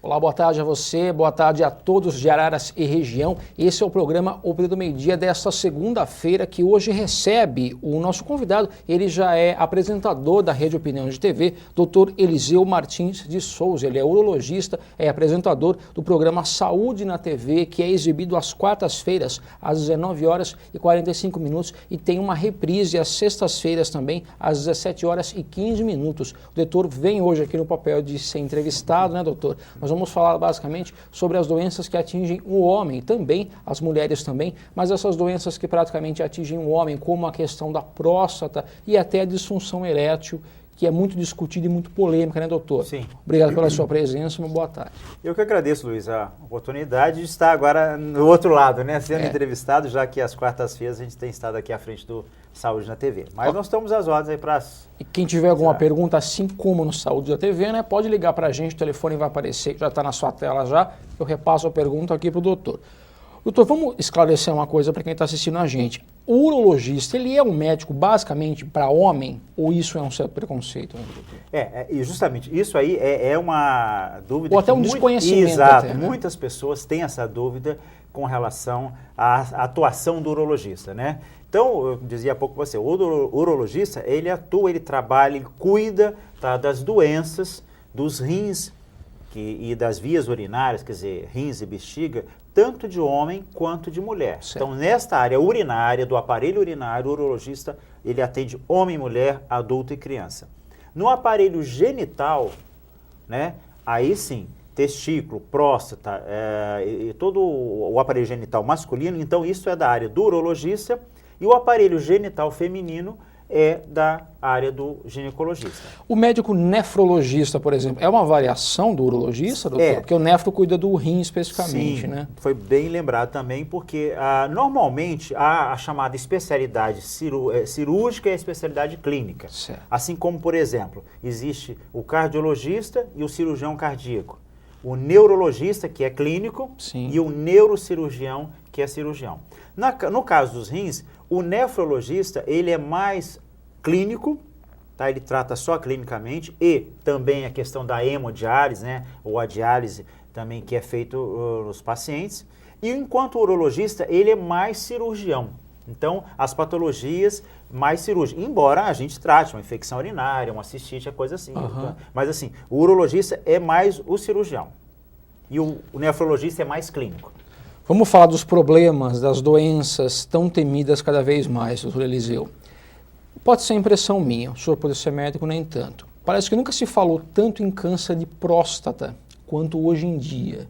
Olá, boa tarde a você, boa tarde a todos de Araras e região. Esse é o programa O Período do Meio-Dia desta segunda-feira, que hoje recebe o nosso convidado. Ele já é apresentador da Rede Opinião de TV, Dr. Eliseu Martins de Souza. Ele é urologista, é apresentador do programa Saúde na TV, que é exibido às quartas-feiras, às 19 horas e 45 minutos, e tem uma reprise às sextas-feiras também, às 17 horas e 15 minutos. O doutor vem hoje aqui no papel de ser entrevistado, né, doutor? Nós vamos falar basicamente sobre as doenças que atingem o homem, também as mulheres também, mas essas doenças que praticamente atingem o homem, como a questão da próstata e até a disfunção erétil, que é muito discutida e muito polêmica, né, doutor? Sim. Obrigado pela sua presença, uma boa tarde. Eu que agradeço, Luiz, a oportunidade de estar agora no outro lado, né, sendo entrevistado, já que às quartas-feiras a gente tem estado aqui à frente do Saúde na TV. Mas nós estamos às ordens aí para as... E quem tiver alguma pergunta, assim como no Saúde da TV, né, pode ligar para a gente, o telefone vai aparecer, já está na sua tela já, eu repasso a pergunta aqui para o doutor. Doutor, vamos esclarecer uma coisa para quem está assistindo a gente. O urologista, ele é um médico basicamente para homem ou isso é um certo preconceito? Né, doutor? E justamente, isso aí é uma dúvida... Ou até um desconhecimento. Exato, até, né? Muitas pessoas têm essa dúvida com relação à atuação do urologista, né? Então, eu dizia há pouco para você, o urologista, ele atua, ele trabalha, ele cuida, tá, das doenças, dos rins e das vias urinárias, quer dizer, rins e bexiga, tanto de homem quanto de mulher. Certo. Então, nesta área urinária, do aparelho urinário, o urologista, ele atende homem, mulher, adulto e criança. No aparelho genital, né, aí sim, testículo, próstata e todo o aparelho genital masculino, então isso é da área do urologista, e o aparelho genital feminino é da área do ginecologista. O médico nefrologista, por exemplo, é uma variação do urologista, doutor? Porque o nefro cuida do rim especificamente, sim, né? Foi bem lembrado também, porque normalmente a chamada especialidade cirúrgica é a especialidade clínica. Certo. Assim como, por exemplo, existe o cardiologista e o cirurgião cardíaco. O neurologista, que é clínico, Sim. e o neurocirurgião, que é cirurgião. No caso dos rins, o nefrologista, ele é mais clínico, tá? Ele trata só clinicamente, e também a questão da hemodiálise, né? Ou a diálise também que é feito nos pacientes. E enquanto o urologista, ele é mais cirurgião. Então, as patologias mais cirúrgicas, embora a gente trate uma infecção urinária, uma cistite, coisa assim. Tá? Mas assim, o urologista é mais o cirurgião e o nefrologista é mais clínico. Vamos falar dos problemas, das doenças tão temidas cada vez mais, doutor Eliseu. Pode ser impressão minha, o senhor pode ser médico, nem tanto. Parece que nunca se falou tanto em câncer de próstata quanto hoje em dia.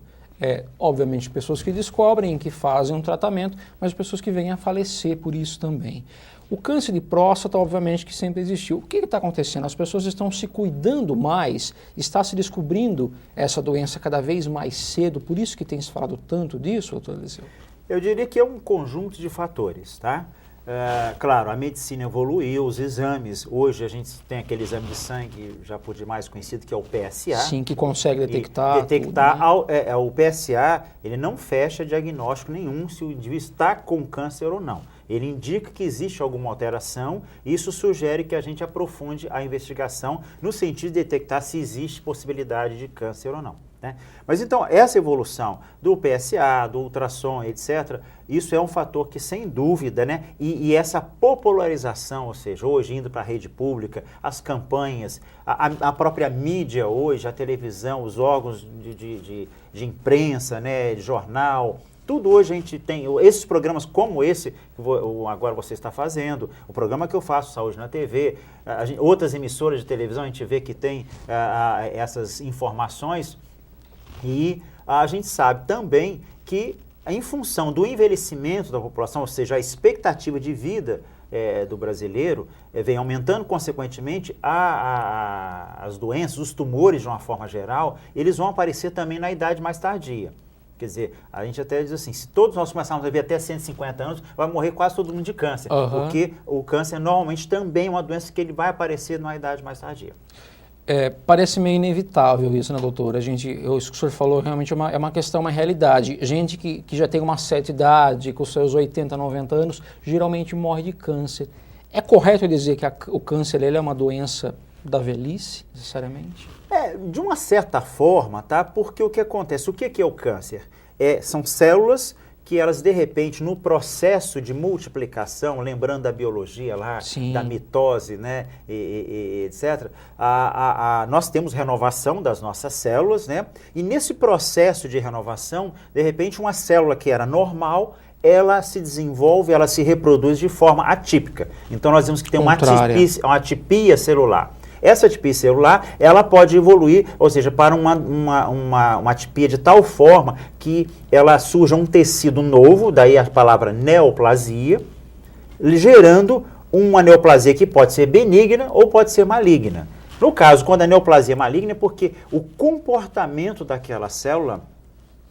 Obviamente, pessoas que descobrem, que fazem um tratamento, mas pessoas que vêm a falecer por isso também. O câncer de próstata, obviamente, que sempre existiu. O que está acontecendo? As pessoas estão se cuidando mais, está se descobrindo essa doença cada vez mais cedo, por isso que tem se falado tanto disso, doutor Eliseu? Eu diria que é um conjunto de fatores, tá? Claro, a medicina evoluiu, os exames, hoje a gente tem aquele exame de sangue já por demais conhecido, que é o PSA. Sim, que consegue detectar. Detectar tudo, né? O PSA, ele não fecha diagnóstico nenhum se o indivíduo está com câncer ou não. Ele indica que existe alguma alteração e isso sugere que a gente aprofunde a investigação no sentido de detectar se existe possibilidade de câncer ou não. Né? Mas então, essa evolução do PSA, do ultrassom, etc., isso é um fator que, sem dúvida, né? E essa popularização, ou seja, hoje indo para a rede pública, as campanhas, a própria mídia hoje, a televisão, os órgãos de imprensa, né? De jornal, tudo hoje a gente tem, esses programas como esse, que agora você está fazendo, o programa que eu faço, Saúde na TV, outras emissoras de televisão, a gente vê que tem essas informações. E a gente sabe também que, em função do envelhecimento da população, ou seja, a expectativa de vida do brasileiro vem aumentando, consequentemente, as doenças, os tumores, de uma forma geral, eles vão aparecer também na idade mais tardia. Quer dizer, a gente até diz assim, se todos nós começarmos a viver até 150 anos, vai morrer quase todo mundo de câncer. Porque o câncer normalmente também é uma doença que ele vai aparecer numa idade mais tardia. Parece meio inevitável isso, né, doutor? Isso que o senhor falou realmente é uma questão, uma realidade. Gente que já tem uma certa idade, com seus 80, 90 anos, geralmente morre de câncer. É correto dizer que o câncer ele é uma doença da velhice, necessariamente? De uma certa forma, tá? Porque o que acontece? O que é o câncer? São células que elas, de repente, no processo de multiplicação, lembrando da biologia lá, Sim. da mitose, né, etc., nós temos renovação das nossas células, né? E nesse processo de renovação, de repente, uma célula que era normal, ela se desenvolve, ela se reproduz de forma atípica. Então, nós temos que ter uma atipia celular. Essa atipia celular, ela pode evoluir, ou seja, para uma atipia de tal forma que ela surja um tecido novo, daí a palavra neoplasia, gerando uma neoplasia que pode ser benigna ou pode ser maligna. No caso, quando a neoplasia é maligna, é porque o comportamento daquela célula,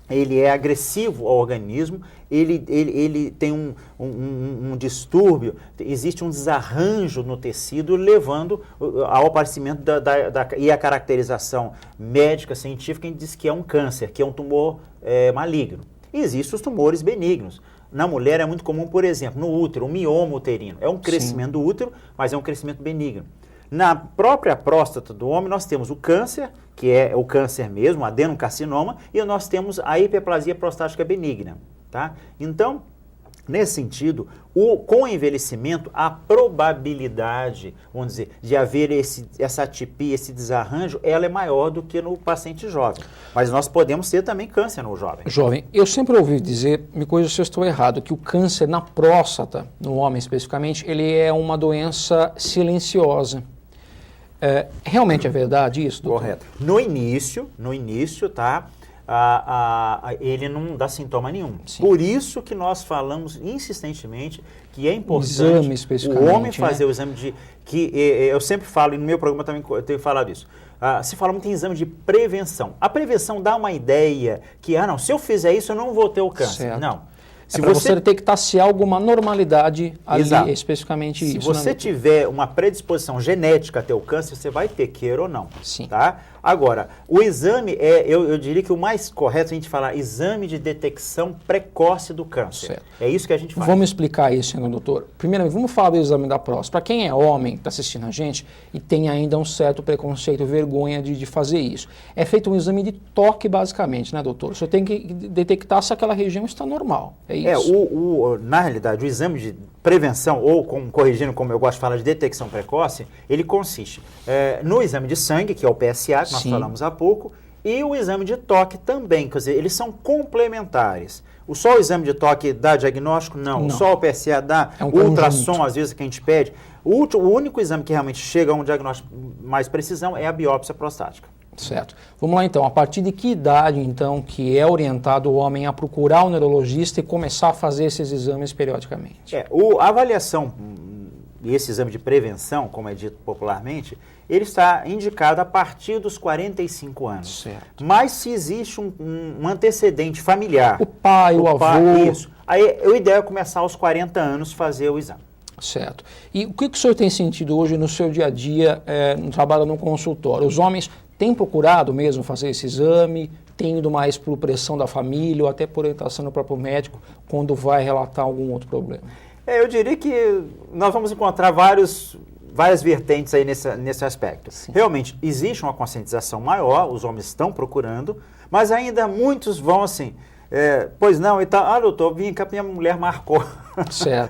ele é agressivo ao organismo, ele tem um distúrbio, existe um desarranjo no tecido, levando ao aparecimento e a caracterização médica, científica, diz que é um câncer, que é um tumor maligno. E existem os tumores benignos. Na mulher é muito comum, por exemplo, no útero, o mioma uterino. É um crescimento do útero, mas é um crescimento benigno. Na própria próstata do homem, nós temos o câncer, que é o câncer mesmo, o adenocarcinoma, e nós temos a hiperplasia prostática benigna. Tá? Então, nesse sentido, com o envelhecimento, a probabilidade, vamos dizer, de haver essa atipia, esse desarranjo, ela é maior do que no paciente jovem. Mas nós podemos ter também câncer no jovem. Jovem, eu sempre ouvi dizer, me corrija se eu estou errado, que o câncer na próstata, no homem especificamente, ele é uma doença silenciosa. Realmente é verdade isso, doutor? Correto. No início, tá? Ele não dá sintoma nenhum. Sim. Por isso que nós falamos insistentemente que é importante o homem fazer o exame de... eu sempre falo, e no meu programa também eu tenho falado isso, se fala muito em exame de prevenção. A prevenção dá uma ideia que, não, se eu fizer isso eu não vou ter o câncer. Certo. Não. Se você tem que taciar alguma normalidade ali, exato, especificamente isso. Se você tiver uma predisposição genética a ter o câncer, você vai ter, queira ou não. Sim. Tá? Agora, o exame eu diria que o mais correto é a gente falar exame de detecção precoce do câncer. Certo. É isso que a gente faz. Vamos explicar isso, senhor doutor. Primeiramente, vamos falar do exame da próstata. Para quem é homem, está assistindo a gente, e tem ainda um certo preconceito, vergonha de fazer isso. É feito um exame de toque, basicamente, né, doutor? Você tem que detectar se aquela região está normal. É isso? Na realidade, o exame de prevenção, ou corrigindo como eu gosto de falar, de detecção precoce, ele consiste no exame de sangue, que é o PSA, que nós falamos há pouco, e o exame de toque também, quer dizer, eles são complementares. Só o exame de toque dá diagnóstico? Não. Só o PSA dá? O ultrassom, às vezes, que a gente pede. O único exame que realmente chega a um diagnóstico mais precisão é a biópsia prostática. Certo. Vamos lá então, a partir de que idade então que é orientado o homem a procurar o neurologista e começar a fazer esses exames periodicamente? A avaliação, esse exame de prevenção, como é dito popularmente, ele está indicado a partir dos 45 anos. Certo. Mas se existe um antecedente familiar... O pai, o avô... Isso. Aí o ideal é começar aos 40 anos fazer o exame. Certo. E o que o senhor tem sentido hoje no seu dia a dia, no trabalho no consultório? Os homens têm procurado mesmo fazer esse exame, têm ido mais por pressão da família ou até por orientação do próprio médico quando vai relatar algum outro problema? Eu diria que nós vamos encontrar várias vertentes aí nesse aspecto. Sim. Realmente, existe uma conscientização maior, os homens estão procurando, mas ainda muitos vão assim... pois não, e tal, doutor, vim cá, minha mulher marcou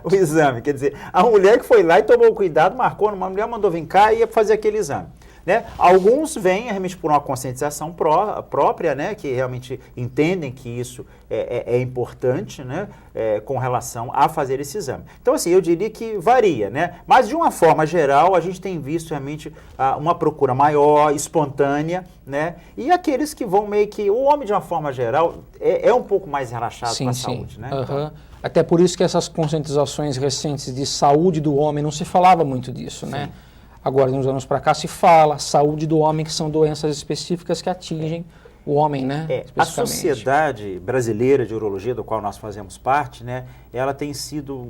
o exame. Quer dizer, a mulher que foi lá e tomou cuidado, marcou, uma mulher mandou vir cá e ia fazer aquele exame. Né? Alguns vêm realmente por uma conscientização própria, né? Que realmente entendem que isso é importante, né? Com relação a fazer esse exame. Então, assim, eu diria que varia, né? Mas, de uma forma geral, a gente tem visto realmente uma procura maior, espontânea, né? E aqueles que vão meio que... O homem, de uma forma geral, é um pouco mais relaxado com a saúde, né? Então, até por isso que essas conscientizações recentes de saúde do homem, não se falava muito disso, né? Agora, de uns anos para cá, se fala saúde do homem, que são doenças específicas que atingem o homem, né? A Sociedade Brasileira de Urologia, do qual nós fazemos parte, né? Ela tem sido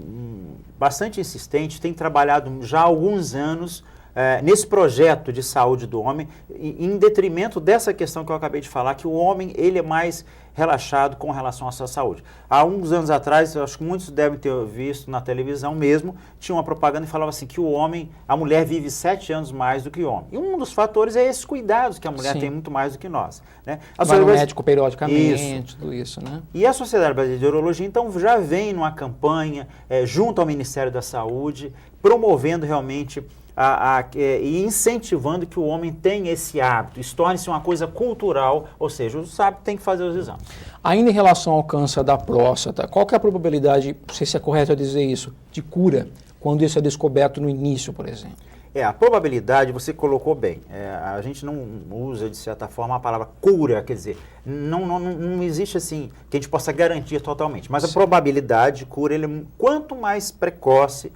bastante insistente, tem trabalhado já há alguns anos nesse projeto de saúde do homem, em detrimento dessa questão que eu acabei de falar, que o homem ele é mais relaxado com relação à sua saúde. Há uns anos atrás, eu acho que muitos devem ter visto na televisão mesmo, tinha uma propaganda que falava assim que a mulher vive 7 anos mais do que o homem. E um dos fatores é esses cuidados que a mulher tem muito mais do que nós. Né? Vai no médico periodicamente, tudo isso, né? E a Sociedade Brasileira de Urologia, então, já vem numa campanha junto ao Ministério da Saúde, promovendo realmente e incentivando que o homem tenha esse hábito, isso torne-se uma coisa cultural, ou seja, o sábio tem que fazer os exames. Ainda em relação ao câncer da próstata, qual que é a probabilidade, não sei se é correto eu dizer isso, de cura, quando isso é descoberto no início, por exemplo? A probabilidade, você colocou bem, a gente não usa, de certa forma, a palavra cura, quer dizer, não existe assim, que a gente possa garantir totalmente, mas a probabilidade de cura, quanto mais precoce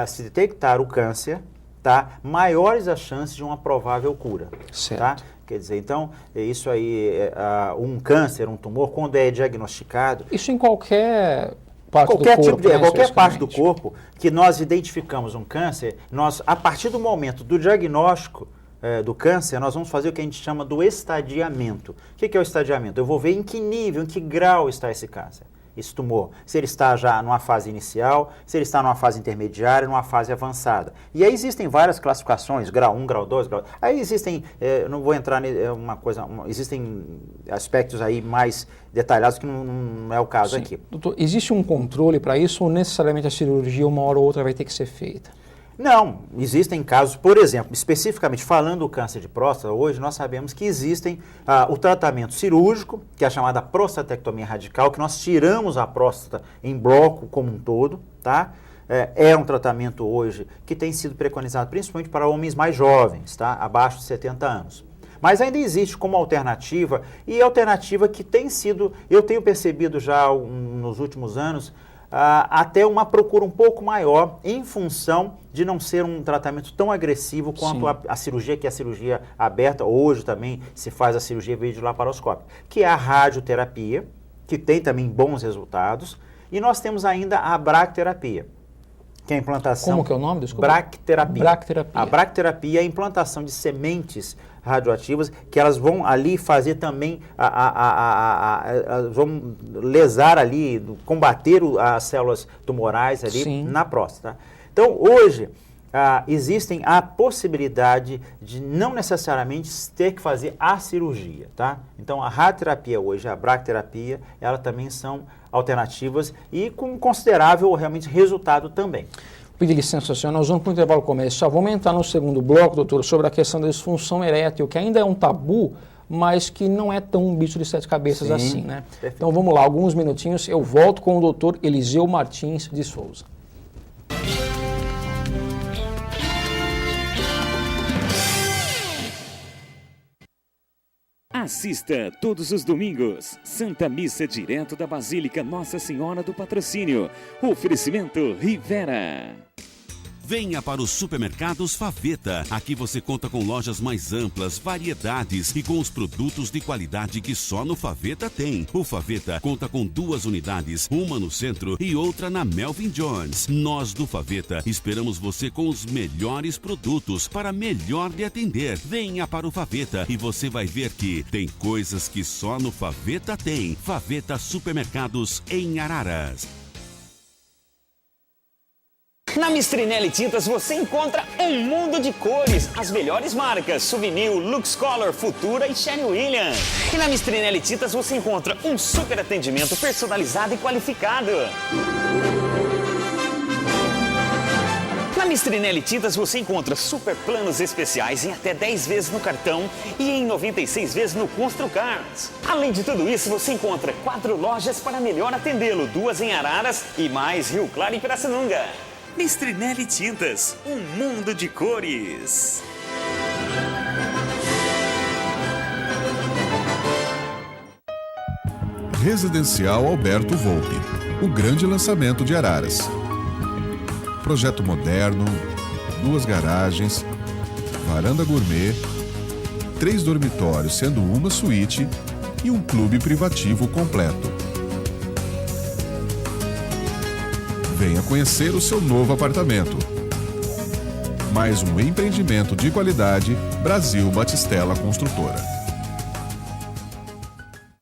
se detectar o câncer, tá, maiores as chances de uma provável cura. Certo. Tá? Quer dizer, então, isso aí, um câncer, um tumor, quando é diagnosticado... Isso em qualquer parte do corpo, qualquer parte do corpo que nós identificamos um câncer, a partir do momento do diagnóstico do câncer, nós vamos fazer o que a gente chama do estadiamento. O que é o estadiamento? Eu vou ver em que nível, em que grau está esse câncer. Esse tumor, se ele está já numa fase inicial, se ele está numa fase intermediária, numa fase avançada. E aí existem várias classificações, grau 1, grau 2, grau... Aí existem, não vou entrar em existem aspectos aí mais detalhados que não é o caso aqui. Doutor, existe um controle para isso ou necessariamente a cirurgia uma hora ou outra vai ter que ser feita? Não, existem casos, por exemplo, especificamente falando do câncer de próstata, hoje nós sabemos que existem o tratamento cirúrgico, que é a chamada prostatectomia radical, que nós tiramos a próstata em bloco como um todo, tá? É um tratamento hoje que tem sido preconizado principalmente para homens mais jovens, tá? Abaixo de 70 anos. Mas ainda existe como alternativa, e alternativa que tem sido, eu tenho percebido já nos últimos anos, até uma procura um pouco maior em função de não ser um tratamento tão agressivo quanto a cirurgia, que é a cirurgia aberta. Hoje também se faz a cirurgia videolaparoscópica, que é a radioterapia, que tem também bons resultados. E nós temos ainda a bracterapia, que é a implantação... Como que é o nome? Desculpa. Bracterapia. Bracterapia. A bracterapia é a implantação de sementes radioativas, que elas vão ali fazer também, vão lesar ali, combater as células tumorais ali na próstata. Então, hoje, existem a possibilidade de não necessariamente ter que fazer a cirurgia, tá? Então, a radioterapia hoje, a bracterapia, elas também são alternativas e com considerável, realmente, resultado também. Pedir licença, senhor, nós vamos para o intervalo comercial. Vamos entrar no segundo bloco, doutor, sobre a questão da disfunção erétil, que ainda é um tabu, mas que não é tão um bicho de 7 cabeças assim, né? Perfeito. Então vamos lá, alguns minutinhos, eu volto com o doutor Eliseu Martins de Souza. Assista todos os domingos, Santa Missa direto da Basílica Nossa Senhora do Patrocínio. Oferecimento Rivera. Venha para os supermercados Faveta. Aqui você conta com lojas mais amplas, variedades e com os produtos de qualidade que só no Faveta tem. O Faveta conta com 2 unidades, uma no centro e outra na Melvin Jones. Nós do Faveta esperamos você com os melhores produtos para melhor lhe atender. Venha para o Faveta e você vai ver que tem coisas que só no Faveta tem. Faveta Supermercados em Araras. Na Mistrinelli Tintas você encontra um mundo de cores, as melhores marcas, Souvenir, Lux Color, Futura e Sherwin Williams. E na Mistrinelli Tintas você encontra um super atendimento personalizado e qualificado. Na Mistrinelli Tintas você encontra super planos especiais em até 10 vezes no cartão e em 96 vezes no Construcards. Além de tudo isso, você encontra 4 lojas para melhor atendê-lo, 2 em Araras e mais Rio Claro e Pirassununga. Mistrinelli Tintas, um mundo de cores. Residencial Alberto Volpi, o grande lançamento de Araras. Projeto moderno, 2 garagens, varanda gourmet, 3 dormitórios, sendo uma suíte e um clube privativo completo. Venha conhecer o seu novo apartamento. Mais um empreendimento de qualidade, Brasil Batistella Construtora.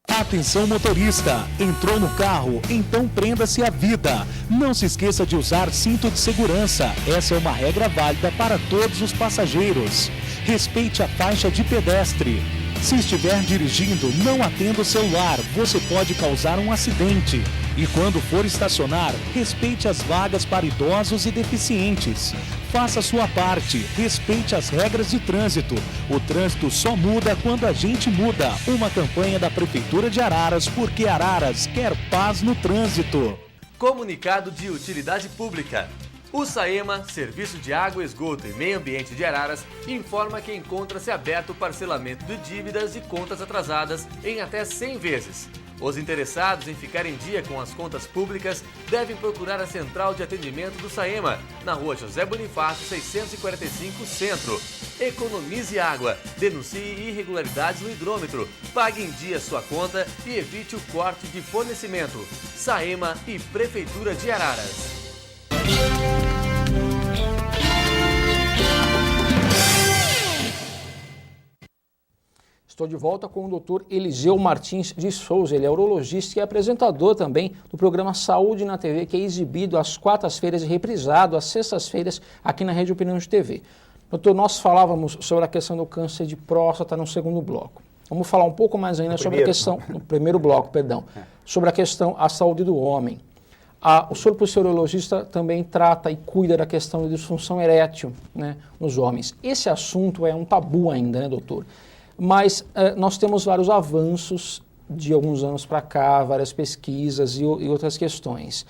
Atenção motorista, entrou no carro, então prenda-se à vida. Não se esqueça de usar cinto de segurança, essa é uma regra válida para todos os passageiros. Respeite a faixa de pedestre. Se estiver dirigindo, não atenda o celular, você pode causar um acidente. E quando for estacionar, respeite as vagas para idosos e deficientes. Faça a sua parte, respeite as regras de trânsito. O trânsito só muda quando a gente muda. Uma campanha da Prefeitura de Araras, porque Araras quer paz no trânsito. Comunicado de utilidade pública. O SAEMA, Serviço de Água, Esgoto e Meio Ambiente de Araras, informa que encontra-se aberto o parcelamento de dívidas e contas atrasadas em até 100 vezes. Os interessados em ficar em dia com as contas públicas devem procurar a Central de Atendimento do SAEMA, na Rua José Bonifácio, 645, Centro. Economize água, denuncie irregularidades no hidrômetro, pague em dia sua conta e evite o corte de fornecimento. SAEMA e Prefeitura de Araras. Estou de volta com o Dr. Eliseu Martins de Souza. Ele é urologista e apresentador também do programa Saúde na TV, que é exibido às quartas-feiras e reprisado às sextas-feiras aqui na Rede Opinião de TV. Doutor, nós falávamos sobre a questão do câncer de próstata no segundo bloco. Vamos falar um pouco mais ainda sobre a questão, no primeiro bloco, perdão, sobre a questão da saúde do homem. O senhor, por ser urologista, também trata e cuida da questão da disfunção erétil, né, nos homens. Esse assunto é um tabu ainda, né, doutor? Mas nós temos vários avanços de alguns anos para cá, várias pesquisas e outras questões.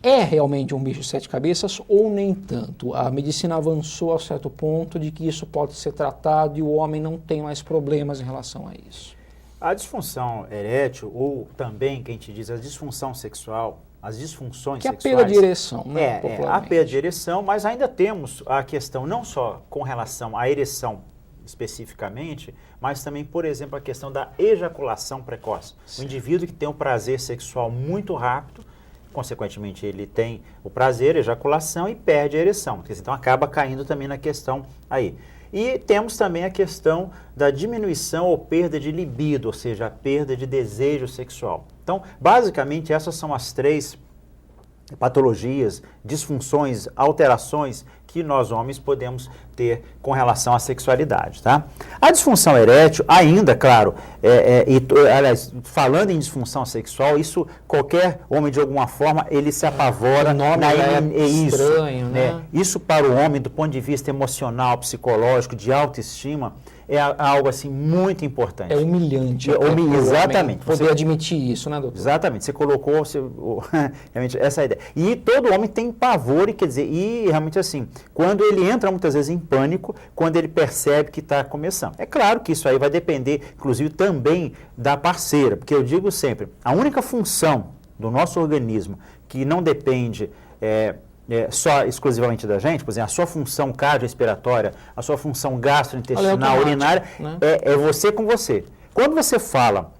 É realmente um bicho de sete cabeças ou nem tanto? A medicina avançou a certo ponto de que isso pode ser tratado e o homem não tem mais problemas em relação a isso? A disfunção erétil, ou também, que a gente diz, a disfunção sexual, as disfunções que sexuais... Que é a perda de ereção, né? A perda de ereção, mas ainda temos a questão não só com relação à ereção especificamente, mas também, por exemplo, a questão da ejaculação precoce. Sim. O indivíduo que tem um prazer sexual muito rápido, consequentemente ele tem o prazer, a ejaculação e perde a ereção. Então acaba caindo também na questão aí. E temos também a questão da diminuição ou perda de libido, ou seja, a perda de desejo sexual. Então, basicamente, essas são as três patologias, disfunções, alterações que nós homens podemos ter com relação à sexualidade, tá? A disfunção erétil, ainda, claro, aliás, falando em disfunção sexual, isso qualquer homem de alguma forma, ele se apavora. O nome estranho, né? Isso para o homem, do ponto de vista emocional, psicológico, de autoestima, é algo assim muito importante. É humilhante. Exatamente. Poder admitir isso, né, doutor? Exatamente. Você colocou realmente essa ideia. E todo homem tem pavor, quer dizer, e realmente assim, quando ele entra muitas vezes em pânico, quando ele percebe que está começando. É claro que isso aí vai depender, inclusive, também da parceira, porque eu digo sempre, a única função do nosso organismo que não depende só exclusivamente da gente, por exemplo, a sua função cardiorrespiratória, a sua função gastrointestinal, urinária, né? é você com você. Quando você fala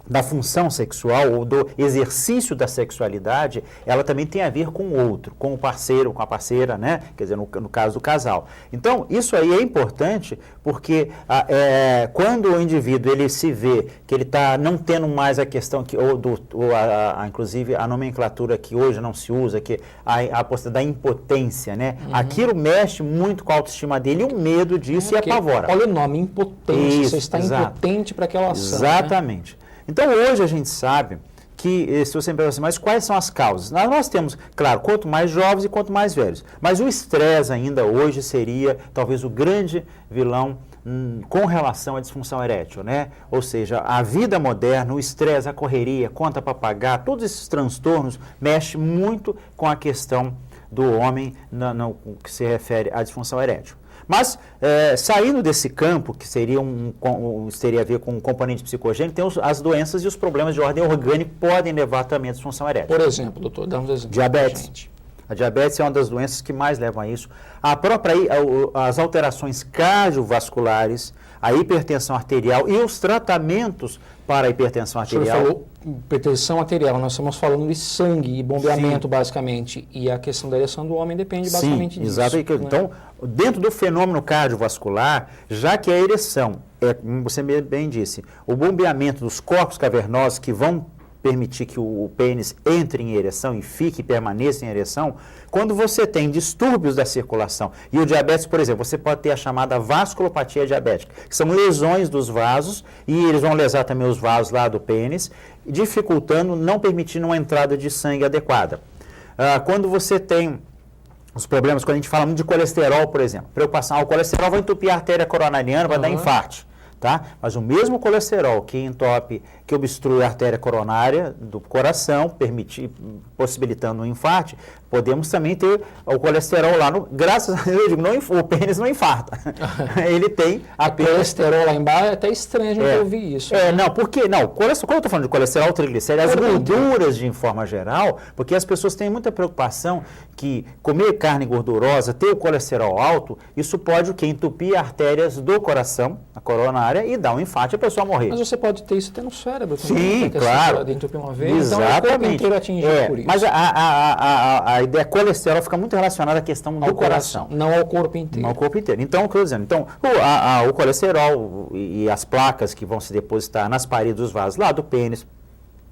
da função sexual ou do exercício da sexualidade, ela também tem a ver com o outro, com o parceiro, com a parceira, né? Quer dizer, no caso do casal. Então, isso aí é importante porque quando o indivíduo ele se vê que ele está não tendo mais a questão, inclusive a nomenclatura que hoje não se usa, que a possibilidade da impotência, né? Uhum. Aquilo mexe muito com a autoestima dele e o medo disso e apavora. Olha o nome, impotência. Isso, você está impotente para aquela ação. Exatamente. Né? Então, hoje a gente sabe que, se você me pergunta assim, mas quais são as causas? Nós temos, claro, quanto mais jovens e quanto mais velhos. Mas o estresse ainda hoje seria, talvez, o grande vilão com relação à disfunção erétil, né? Ou seja, a vida moderna, o estresse, a correria, conta para pagar, todos esses transtornos mexem muito com a questão do homem no que se refere à disfunção erétil. Mas, saindo desse campo, que teria a ver com um componente psicogênico, tem as doenças e os problemas de ordem orgânica que podem levar também à disfunção erétil. Por exemplo, doutor, dá um exemplo. Diabetes. A diabetes é uma das doenças que mais levam a isso. As alterações cardiovasculares, a hipertensão arterial e os tratamentos para a hipertensão arterial. O senhor falou hipertensão arterial, nós estamos falando de sangue e bombeamento, basicamente, e a questão da ereção do homem depende basicamente disso. Exatamente. Né? Então, dentro do fenômeno cardiovascular, já que a ereção, como você bem disse, o bombeamento dos corpos cavernosos que vão permitir que o pênis entre em ereção e fique e permaneça em ereção, quando você tem distúrbios da circulação, e o diabetes, por exemplo, você pode ter a chamada vasculopatia diabética, que são lesões dos vasos, e eles vão lesar também os vasos lá do pênis, dificultando, não permitindo uma entrada de sangue adequada. Quando você tem os problemas, quando a gente fala muito de colesterol, por exemplo, preocupação, o colesterol vai entupir a artéria coronariana, vai dar infarto. Tá? Mas o mesmo colesterol que entope, que obstrui a artéria coronária do coração, possibilitando um infarto, podemos também ter o colesterol lá, graças a Deus, eu digo, o pênis não infarta. Ele tem apenas... colesterol lá embaixo, é até estranho a gente ouvir isso. Não, porque, não, quando eu estou falando de colesterol, triglicéridos, as gorduras de forma geral, porque as pessoas têm muita preocupação que comer carne gordurosa, ter o colesterol alto, isso pode o quê? Entupir artérias do coração, a coronária, e dar um infarto e a pessoa morrer. Mas você pode ter isso até no cérebro também. Sim, claro. De entupir uma vez, exatamente. Então o corpo inteiro atingido por isso. Mas a ideia colesterol fica muito relacionada à questão do coração. Não ao corpo inteiro. Não ao corpo inteiro. Então, o que eu estou dizendo? Então, o colesterol e as placas que vão se depositar nas paredes dos vasos lá do pênis,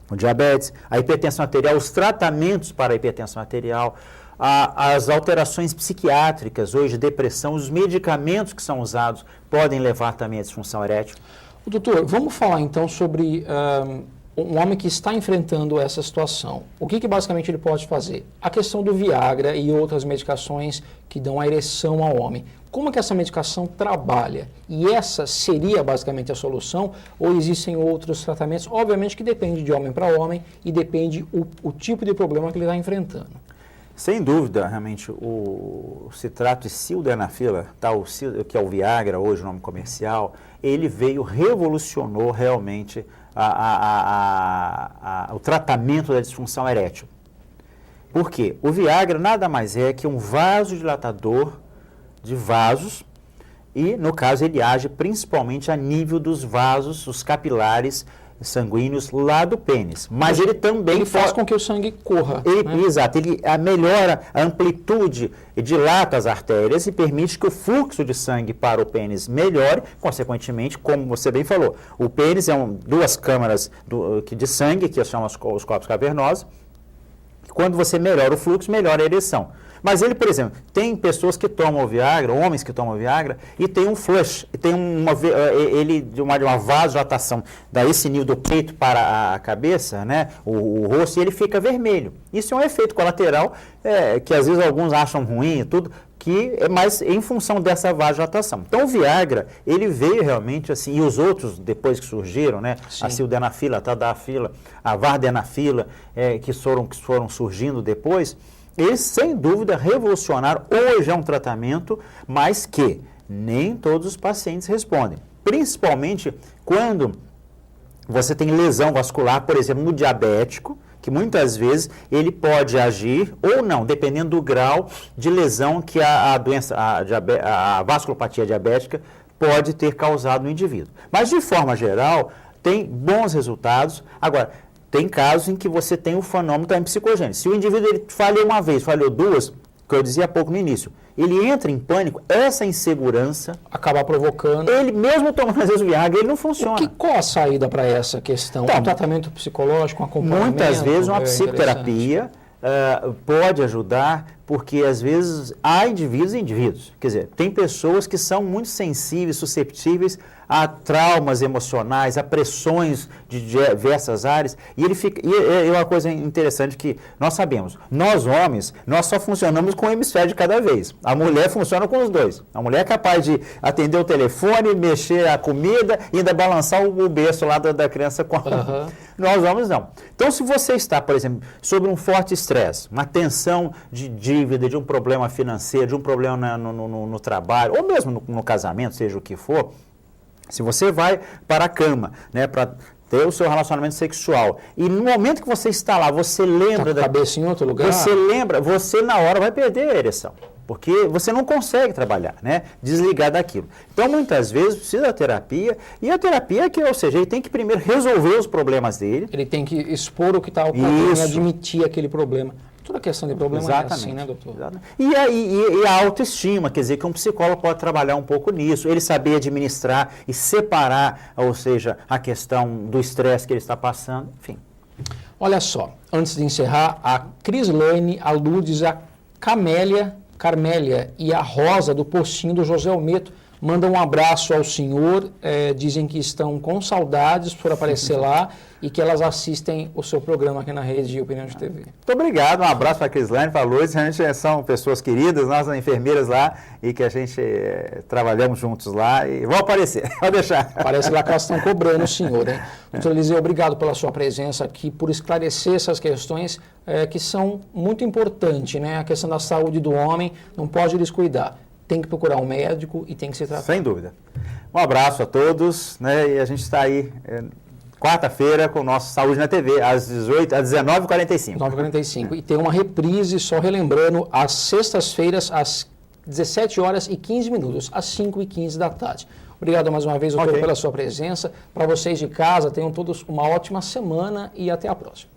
o diabetes, a hipertensão arterial, os tratamentos para a hipertensão arterial, as alterações psiquiátricas, hoje, depressão, os medicamentos que são usados podem levar também à disfunção erétil. Doutor, vamos falar então sobre um homem que está enfrentando essa situação. O que basicamente ele pode fazer? A questão do Viagra e outras medicações que dão a ereção ao homem. Como que essa medicação trabalha? E essa seria basicamente a solução? Ou existem outros tratamentos? Obviamente que depende de homem para homem e depende o tipo de problema que ele está enfrentando. Sem dúvida, realmente, o citrato de sildenafila, que é o Viagra, hoje o nome comercial, ele revolucionou realmente o tratamento da disfunção erétil. Por quê? O Viagra nada mais é que um vasodilatador de vasos e, no caso, ele age principalmente a nível dos vasos, os capilares sanguíneos lá do pênis. Mas ele também faz com que o sangue corra. Exato, ele melhora a amplitude, dilata as artérias e permite que o fluxo de sangue para o pênis melhore, consequentemente, como você bem falou, o pênis é duas câmaras de sangue, que são os corpos cavernosos. Quando você melhora o fluxo, melhora a ereção. Mas ele, por exemplo, tem pessoas que tomam o Viagra, homens que tomam o Viagra, e tem um flush, tem uma vasodilatação desse nível do peito para a cabeça, né, o rosto, e ele fica vermelho. Isso é um efeito colateral que às vezes alguns acham ruim e tudo, que é mais em função dessa vasodilatação. Então o Viagra, ele veio realmente assim, e os outros depois que surgiram, né, a sildenafila, a tadalafila, a vardenafila, que foram surgindo depois, eles, sem dúvida, revolucionaram. Hoje é um tratamento, mas que nem todos os pacientes respondem. Principalmente quando você tem lesão vascular, por exemplo, no diabético, que muitas vezes ele pode agir ou não, dependendo do grau de lesão que a vasculopatia diabética pode ter causado no indivíduo. Mas, de forma geral, tem bons resultados. Agora, tem casos em que você tem o fenômeno também psicogênico. Se o indivíduo falhou uma vez, falhou duas, que eu dizia há pouco no início, ele entra em pânico, essa insegurança acaba provocando. Ele mesmo tomando às vezes o Viagra, ele não funciona. Qual a saída para essa questão? Um tratamento psicológico, um acompanhamento? Muitas vezes uma psicoterapia pode ajudar, porque às vezes há indivíduos e indivíduos. Quer dizer, tem pessoas que são muito sensíveis, susceptíveis a traumas emocionais, a pressões de diversas áreas, e é uma coisa interessante que nós sabemos, nós homens, nós só funcionamos com um hemisfério de cada vez, a mulher funciona com os dois, a mulher é capaz de atender o telefone, mexer a comida e ainda balançar o berço lá da criança com Nós homens não. Então, se você está, por exemplo, sob um forte estresse, uma tensão de dívida, de um problema financeiro, de um problema no trabalho, ou mesmo no casamento, seja o que for, se você vai para a cama, né, para ter o seu relacionamento sexual, e no momento que você está lá, você lembra da cabeça em outro lugar, você na hora vai perder a ereção. porque você não consegue trabalhar, né? Desligar daquilo. Então, muitas vezes, precisa da terapia, e a terapia, ou seja, ele tem que primeiro resolver os problemas dele. Ele tem que expor o que está ocorrendo e admitir aquele problema. Toda questão de problema é assim, né, doutor? Exatamente. E a autoestima, quer dizer, que um psicólogo pode trabalhar um pouco nisso, ele saber administrar e separar, ou seja, a questão do estresse que ele está passando, enfim. Olha só, antes de encerrar, a Crislane, a Lourdes, a Carmélia e a Rosa do Postinho do José Almeto mandam um abraço ao senhor, dizem que estão com saudades por aparecer lá e que elas assistem o seu programa aqui na Rede Opinião de TV. Muito obrigado, um abraço para a Crislane, para a Lourdes, realmente são pessoas queridas, nós enfermeiras lá, e que a gente trabalhamos juntos lá, e vão aparecer, pode deixar. Parece lá que elas estão cobrando o senhor, hein? Doutor Eliseu, obrigado pela sua presença aqui, por esclarecer essas questões que são muito importantes, né? A questão da saúde do homem não pode descuidar. Tem que procurar um médico e tem que se tratar. Sem dúvida. Um abraço a todos, né? E a gente está aí quarta-feira com o nosso Saúde na TV, às 19h45. 19h45. E tem uma reprise, só relembrando, às sextas-feiras, às 17h15, às 5h15 da tarde. Obrigado mais uma vez, doutor, pela sua presença. Para vocês de casa, tenham todos uma ótima semana e até a próxima.